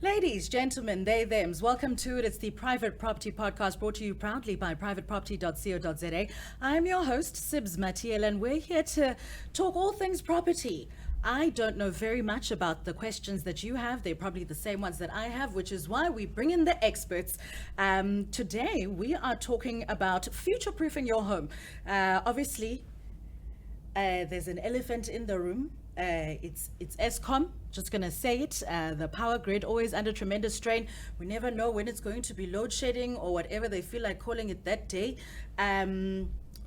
Ladies, gentlemen, they, thems, welcome to it. It's the Private Property Podcast brought to you proudly by privateproperty.co.za. I'm your host, Sibs Matiel, and we're here to talk all things property. I don't know very much about the questions that you have. They're probably the same ones that I have, which is why we bring in the experts. Today, we are talking about future-proofing your home. Obviously, there's an elephant in the room. It's Eskom. Just gonna say it. The power grid always under tremendous strain. We never know when it's going to be load shedding or whatever they feel like calling it that day.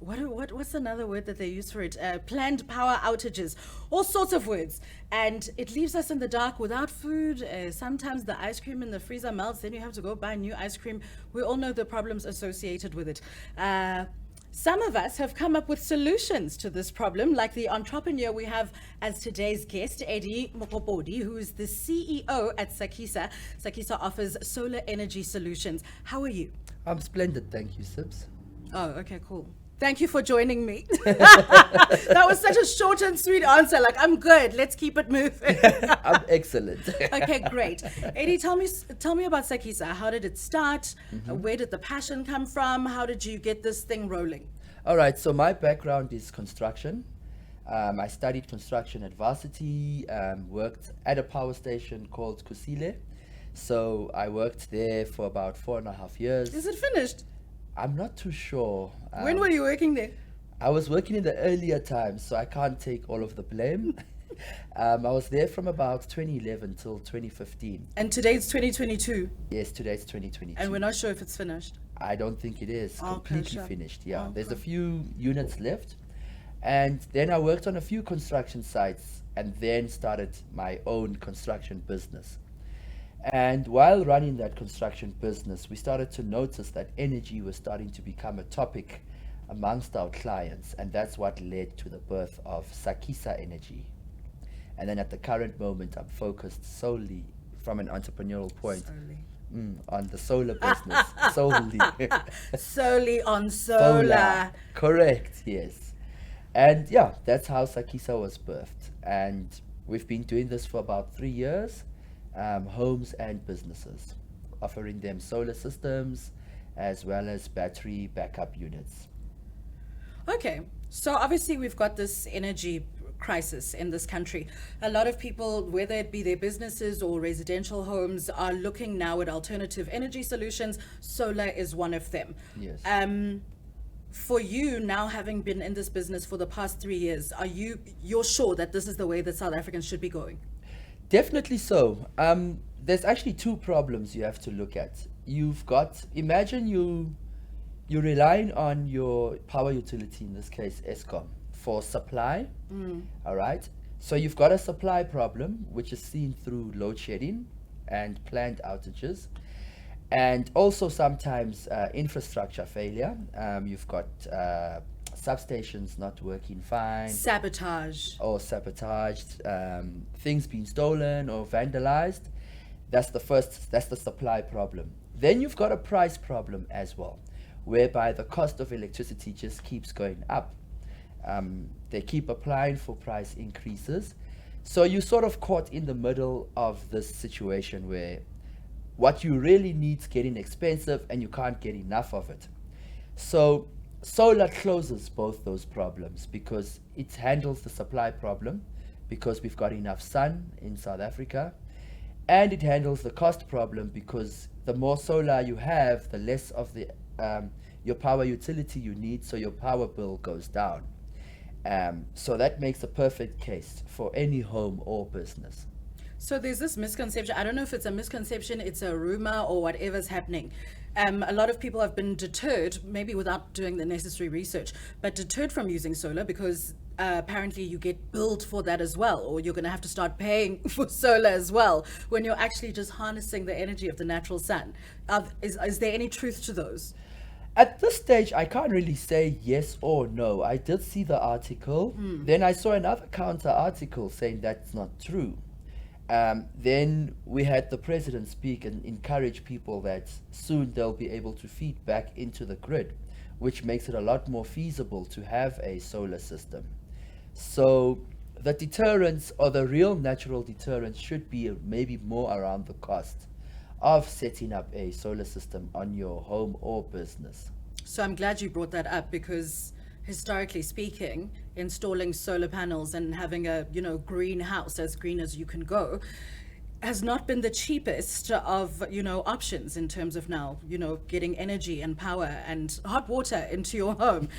What's another word that they use for it? Planned power outages, all sorts of words, and it leaves us in the dark without food. Sometimes the ice cream in the freezer melts, then you have to go buy new ice cream. We all know the problems associated with it. Some of us have come up with solutions to this problem, like the entrepreneur we have as today's guest, Eddy Mokobodi, who is the CEO at Sakisa. Sakisa offers solar energy solutions. How are you? I'm splendid, thank you, Sibs. Oh, okay, cool. Thank you for joining me. That was such a short and sweet answer. Like, I'm good. Let's keep it moving. I'm excellent. Okay, great. Eddy, tell me about Sakisa. How did it start? Where did the passion come from? How did you get this thing rolling? All right, so my background is construction. I studied construction at varsity, worked at a power station called Kusile. So I worked there for about 4.5 years. Is it finished? I'm not too sure. When were you working there? I was working in the earlier times, so I can't take all of the blame. I was there from about 2011 till 2015. And today's 2022? Yes, today's 2022. And we're not sure if it's finished? I don't think it is completely finished. Yeah, Okay. There's a few units left. And then I worked on a few construction sites and then started my own construction business. And while running that construction business, we started to notice that energy was starting to become a topic amongst our clients. And that's what led to the birth of Sakisa Energy. And then at the current moment, I'm focused solely from an entrepreneurial point on the solar business. Solely. Solely on solar. Correct, yes. And yeah, that's how Sakisa was birthed. And we've been doing this for about 3 years. Homes and businesses, offering them solar systems as well as battery backup units. Okay, so obviously we've got this energy crisis in this country. A lot of people, whether it be their businesses or residential homes, are looking now at alternative energy solutions. Solar is one of them. Yes. For you now, having been in this business for the past 3 years, you're sure that this is the way that South Africans should be going? Definitely so. There's actually two problems you have to look at. You've got, imagine you're relying on your power utility, in this case Eskom, for supply. All right. So you've got a supply problem, which is seen through load shedding and planned outages, and also sometimes infrastructure failure. You've got substations not working fine, Sabotage. or sabotaged, things being stolen or vandalized. That's the supply problem. Then you've got a price problem as well, whereby the cost of electricity just keeps going up. They keep applying for price increases. So you're sort of caught in the middle of this situation where what you really need is getting expensive and you can't get enough of it. So solar closes both those problems because it handles the supply problem because we've got enough sun in South Africa, and it handles the cost problem because the more solar you have, the less of the your power utility you need, so your power bill goes down. So that makes a perfect case for any home or business. So there's this misconception. I don't know if it's a misconception, it's a rumor, or whatever's happening. A lot of people have been deterred, maybe without doing the necessary research, but deterred from using solar because apparently you get billed for that as well, or you're going to have to start paying for solar as well when you're actually just harnessing the energy of the natural sun. Is there any truth to those? At this stage, I can't really say yes or no. I did see the article. Then I saw another counter article saying that's not true. Then we had the president speak and encourage people that soon they'll be able to feed back into the grid, which makes it a lot more feasible to have a solar system. So the deterrence, or the real natural deterrence, should be maybe more around the cost of setting up a solar system on your home or business. So I'm glad you brought that up, because historically speaking, installing solar panels and having a, greenhouse, as green as you can go, has not been the cheapest of, options in terms of now, getting energy and power and hot water into your home.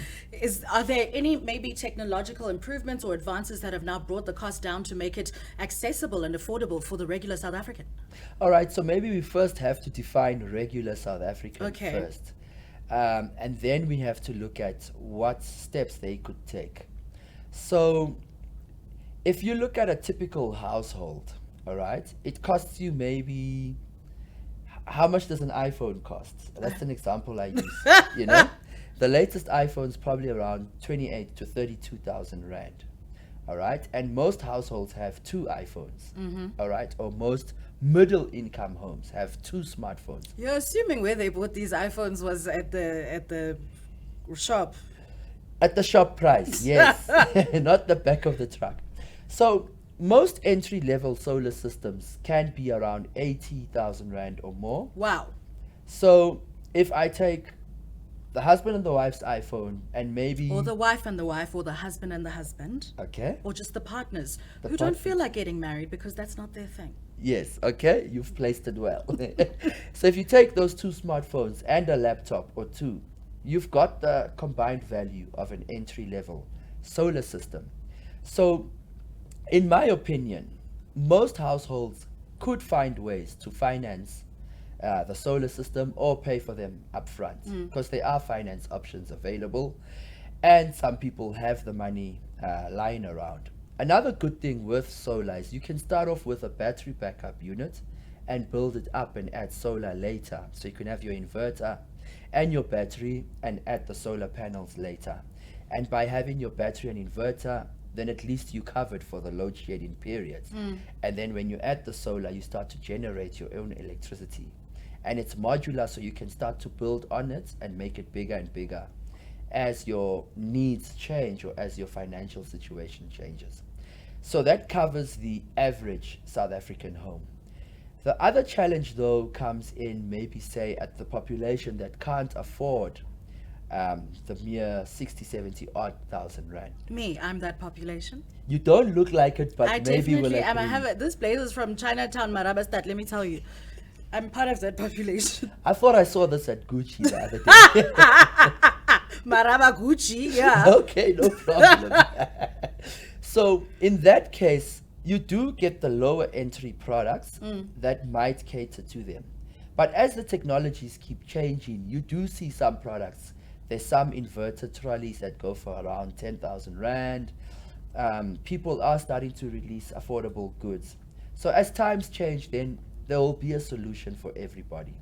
Are there any maybe technological improvements or advances that have now brought the cost down to make it accessible and affordable for the regular South African? All right, so maybe we first have to define regular South African Okay. first. And then we have to look at what steps they could take. So if you look at a typical household, all right, it costs you maybe, how much does an iPhone cost? That's an example I use. The latest iPhone's probably around 28 to 32,000 rand. All right, and most households have two iPhones. All right, or most middle income homes have two smartphones. You're assuming where they bought these iPhones was at the shop. At the shop price, yes, not the back of the truck. So most entry-level solar systems can be around 80,000 rand or more. Wow. So if I take the husband and the wife's iPhone and maybe... Or the wife and the wife, or the husband and the husband. Okay. Or just the partners The who don't partners. feel like getting married because that's not their thing. Yes, okay, you've placed it well. So if you take those two smartphones and a laptop or two, you've got the combined value of an entry-level solar system. So in my opinion, most households could find ways to finance the solar system or pay for them upfront, because there are finance options available, and some people have the money lying around. Another good thing with solar is you can start off with a battery backup unit and build it up and add solar later. So you can have your inverter and your battery and add the solar panels later. And by having your battery and inverter, then at least you covered for the load shedding periods. And then when you add the solar, you start to generate your own electricity. And it's modular, so you can start to build on it and make it bigger and bigger as your needs change or as your financial situation changes. So that covers the average South African home. The other challenge, though, comes in maybe, say, at the population that can't afford the mere 60, 70 odd thousand rand. Me, I'm that population. You don't look like it, but I maybe we'll definitely am. I agree. have this blazer is from Chinatown, Marabastad. Let me tell you, I'm part of that population. I thought I saw this at Gucci the other day. Maraba Gucci, yeah. Okay, no problem. So in that case, you do get the lower entry products that might cater to them. But as the technologies keep changing, you do see some products. There's some inverter trolleys that go for around 10,000 rand. People are starting to release affordable goods. So as times change, then there will be a solution for everybody.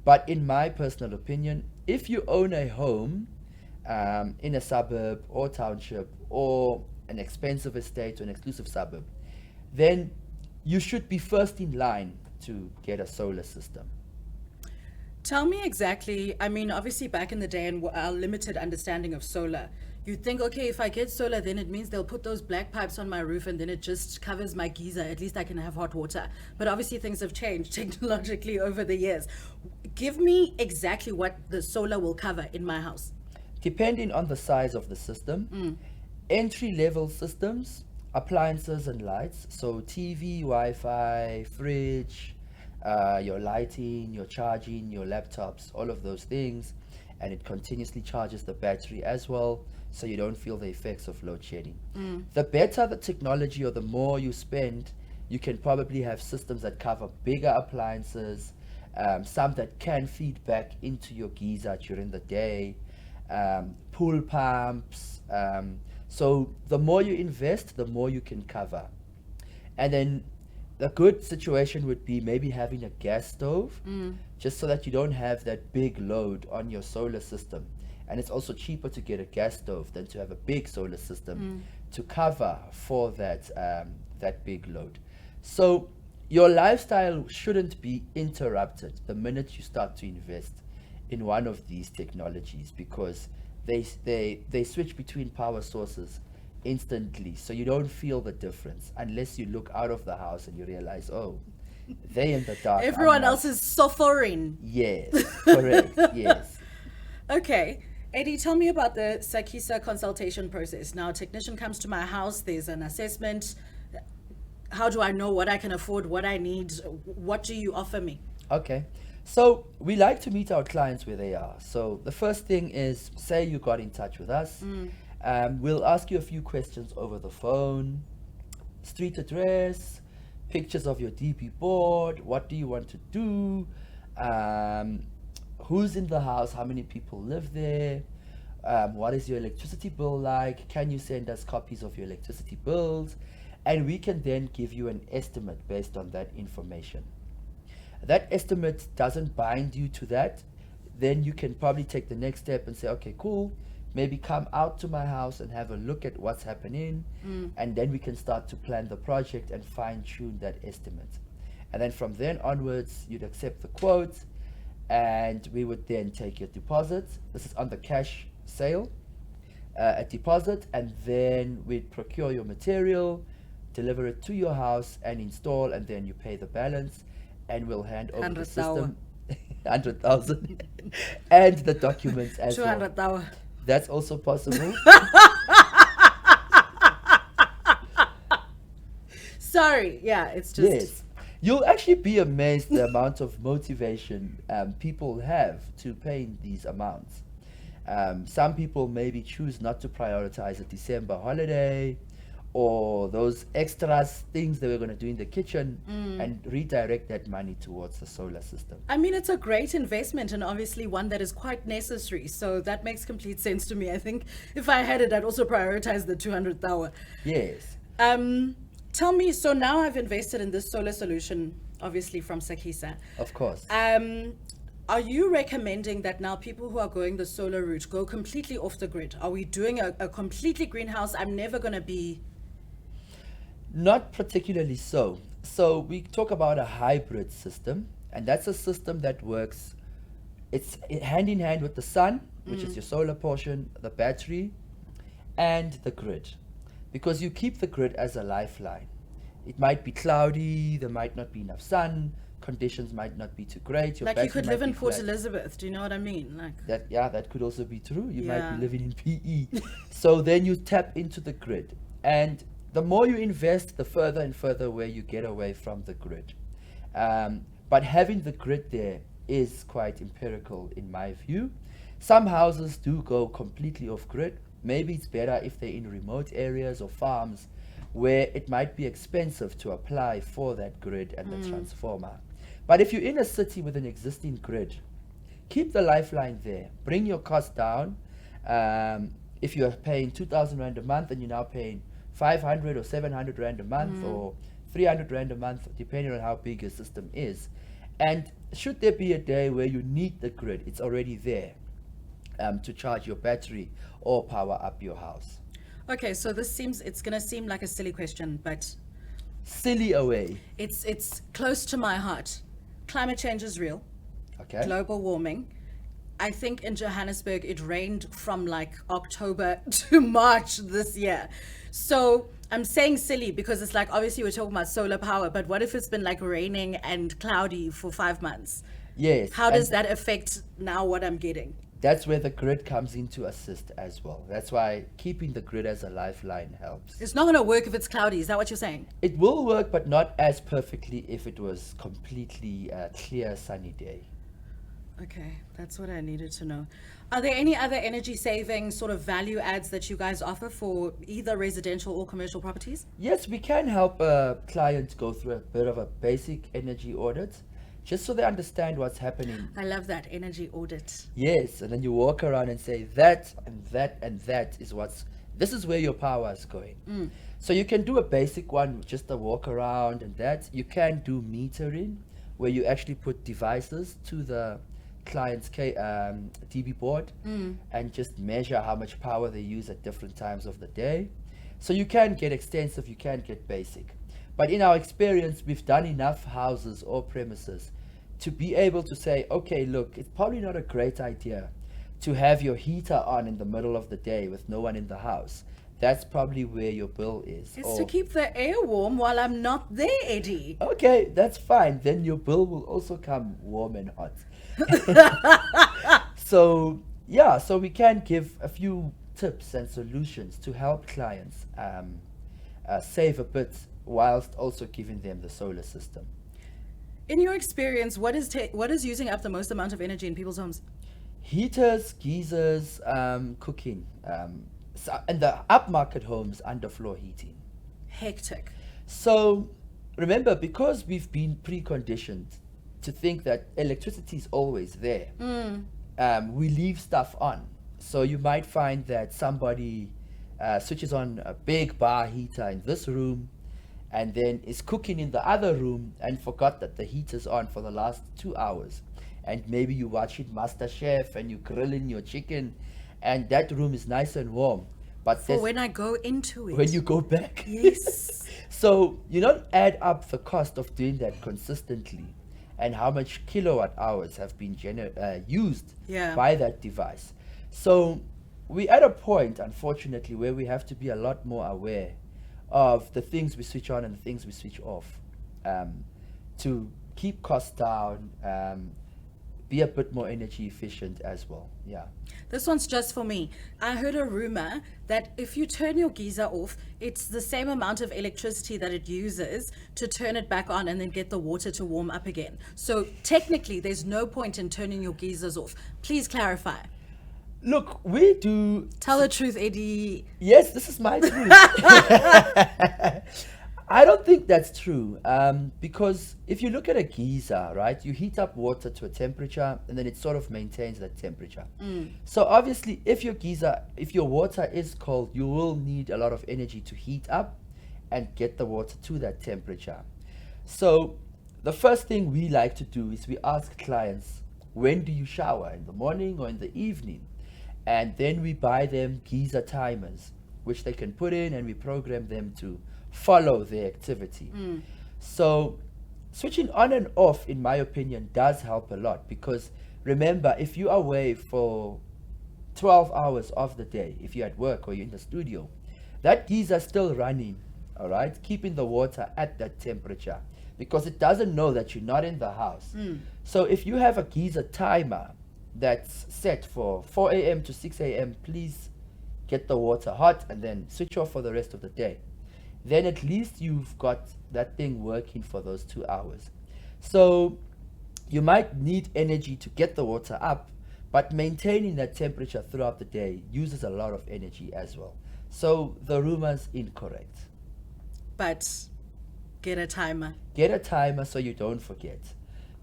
But in my personal opinion, if you own a home in a suburb or township or an expensive estate or an exclusive suburb, then you should be first in line to get a solar system. Tell me exactly, I mean, obviously back in the day and our limited understanding of solar, you'd think, okay, if I get solar, then it means they'll put those black pipes on my roof and then it just covers my geyser. At least I can have hot water. But obviously things have changed technologically over the years. Give me exactly what the solar will cover in my house. Depending on the size of the system, entry-level systems, appliances and lights, so TV, Wi-Fi, fridge, your lighting, your charging, your laptops, all of those things, and it continuously charges the battery as well, so you don't feel the effects of load shedding. The better the technology or the more you spend, you can probably have systems that cover bigger appliances, some that can feed back into your geyser during the day, pool pumps. So the more you invest, the more you can cover. And then the good situation would be maybe having a gas stove, just so that you don't have that big load on your solar system. And it's also cheaper to get a gas stove than to have a big solar system to cover for that that big load. So your lifestyle shouldn't be interrupted the minute you start to invest in one of these technologies, because they switch between power sources instantly. So you don't feel the difference unless you look out of the house and you realize, oh, they in the dark. Everyone else is suffering. Yes, correct. Yes. Okay. Eddy, tell me about the Sakisa consultation process. Now, a technician comes to my house, there's an assessment. How do I know what I can afford, what I need? What do you offer me? Okay. So we like to meet our clients where they are. So the first thing is, say you got in touch with us. We'll ask you a few questions over the phone. Street address, pictures of your DP board, what do you want to do? Who's in the house? How many people live there? What is your electricity bill like? Can you send us copies of your electricity bills? And we can then give you an estimate based on that information. That estimate doesn't bind you to that. Then you can probably take the next step and say, okay, cool. Maybe come out to my house and have a look at what's happening. And then we can start to plan the project and fine tune that estimate. And then from then onwards, you'd accept the quote, and we would then take your deposit. This is on the cash sale, a deposit, and then we'd procure your material, deliver it to your house and install, and then you pay the balance, and we'll hand over the system. 100,000 and the documents as well. 200,000. That's also possible. Sorry, yeah, it's just... Yes. You'll actually be amazed the amount of motivation people have to pay these amounts. Some people maybe choose not to prioritize a December holiday or those extras things they were going to do in the kitchen and redirect that money towards the solar system. I mean, it's a great investment and obviously one that is quite necessary. So that makes complete sense to me. I think if I had it, I'd also prioritize the 200,000. Yes. Tell me, so now I've invested in this solar solution, obviously from Sakisa. Of course. Are you recommending that now people who are going the solar route go completely off the grid? Are we doing a completely greenhouse? I'm never going to be... Not particularly so. So we talk about a hybrid system, and that's a system that works, it's hand in hand with the sun, which is your solar portion, the battery, and the grid. Because you keep the grid as a lifeline. It might be cloudy, there might not be enough sun, conditions might not be too great. Your like you battery could might live in be Port flat. Elizabeth, do you know what I mean? Like That could also be true. You might Yeah. be living in PE. So then you tap into the grid. And the more you invest, the further and further away you get away from the grid. But having the grid there is quite empirical in my view. Some houses do go completely off grid. Maybe it's better if they're in remote areas or farms where it might be expensive to apply for that grid and the transformer. But if you're in a city with an existing grid, keep the lifeline there. Bring your cost down. If you're paying 2,000 Rand a month and you're now paying 500 or 700 Rand a month or 300 Rand a month, depending on how big your system is. And should there be a day where you need the grid, it's already there to charge your battery or power up your house. Okay, so it's going to seem like a silly question, but Silly away. it's close to my heart. Climate change is real. Okay. Global warming. I think in Johannesburg it rained from like October to March this year. So I'm saying silly because it's like, obviously we're talking about solar power, but what if it's been like raining and cloudy for 5 months? Yes. How and does that affect now what I'm getting? That's where the grid comes in to assist as well. That's why keeping the grid as a lifeline helps. It's not going to work if it's cloudy. Is that what you're saying? It will work, but not as perfectly if it was completely clear, sunny day. Okay, that's what I needed to know. Are there any other energy saving sort of value adds that you guys offer for either residential or commercial properties? Yes, we can help a client go through a bit of a basic energy audit, just so they understand what's happening. I love that energy audit. Yes, and then you walk around and say that and that and that is this is where your power is going. So you can do a basic one, just a walk around and that. You can do metering, where you actually put devices to the client's DB board and just measure how much power they use at different times of the day. So you can get extensive, you can get basic. But in our experience, we've done enough houses or premises to be able to say, okay, look, it's probably not a great idea to have your heater on in the middle of the day with no one in the house that's probably where your bill is. It's to keep the air warm while I'm not there, Eddie. Okay, that's fine. Then your bill will also come warm and hot. So yeah, so we can give a few tips and solutions to help clients save a bit whilst also giving them the solar system. In your experience, what is using up the most amount of energy in people's homes? Heaters, geysers, cooking, and the upmarket homes, underfloor heating. Hectic. So remember, because we've been preconditioned to think that electricity is always there, we leave stuff on. So you might find that somebody switches on a big bar heater in this room and then is cooking in the other room and forgot that the heater's on for the last 2 hours. And maybe you watch it MasterChef and you're grilling your chicken and that room is nice and warm. But For when I go into it. when you go back. Yes. So you don't add up the cost of doing that consistently and how much kilowatt hours have been used Yeah. by that device. So we're at a point, unfortunately, where we have to be a lot more aware of the things we switch on and the things we switch off, to keep costs down, be a bit more energy efficient as well. Yeah. This one's just for me. I heard a rumor that if you turn your geyser off, it's the same amount of electricity that it uses to turn it back on and then get the water to warm up again. So technically, there's no point in turning your geysers off. Please clarify. Look, we do. Tell the truth, Eddie. Yes, this is my truth. I don't think that's true, because if you look at a geyser, right, you heat up water to a temperature and then it sort of maintains that temperature. So obviously, if your water is cold, you will need a lot of energy to heat up and get the water to that temperature. So the first thing we like to do is we ask clients, when do you shower, in the morning or in the evening? And then we buy them geyser timers, which they can put in and we program them to follow their activity. So switching on and off, in my opinion, does help a lot, because remember, if you're away for 12 hours of the day, if you're at work or you're in the studio, that geyser is still running, all right, keeping the water at that temperature, because it doesn't know that you're not in the house. So if you have a geyser timer that's set for 4 a.m. to 6 a.m., please get the water hot and then switch off for the rest of the day. Then at least you've got that thing working for those 2 hours. So you might need energy to get the water up, but maintaining that temperature throughout the day uses a lot of energy as well. So the rumor's incorrect. But get a timer. Get a timer so you don't forget.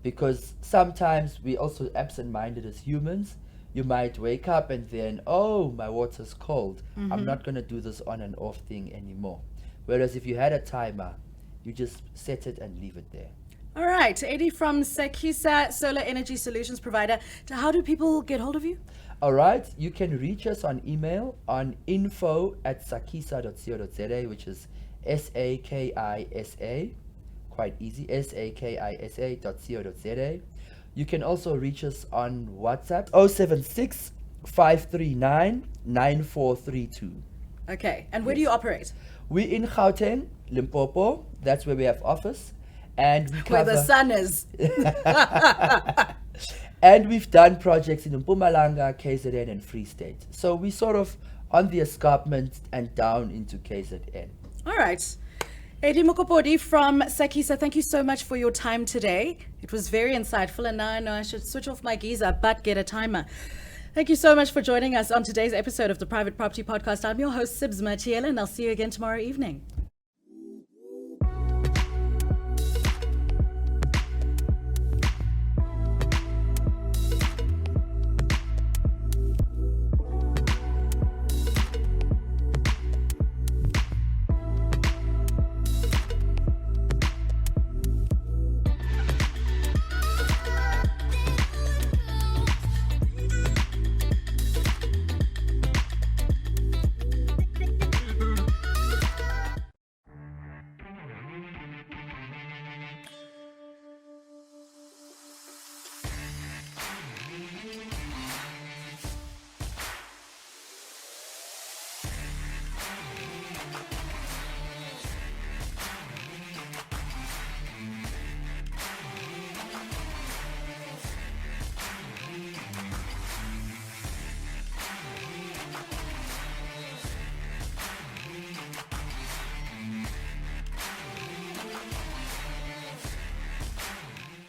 Because sometimes we also absent-minded as humans. You might wake up and then, oh, my water's cold. I'm not going to do this on and off thing anymore. Whereas if you had a timer, you just set it and leave it there. All right, Eddie from Sakisa, Solar Energy Solutions Provider. How do people get hold of you? All right, you can reach us on email on info@sakisa.co.za, which is SAKISA. Quite easy, SAKISA.co.za. You can also reach us on WhatsApp, 076 539 9432. Okay, and where do you operate? We're in Gauteng, Limpopo. That's where we have office. And we Where cover, the sun is. and we've done projects in Mpumalanga, KZN, and Free State. So we sort of on the escarpment and down into KZN. All right. Eddy Mokobodi from Sakisa, thank you so much for your time today. It was very insightful, and now I know I should switch off my geyser but get a timer. Thank you so much for joining us on today's episode of the Private Property Podcast. I'm your host, Sibs Matiela, and I'll see you again tomorrow evening.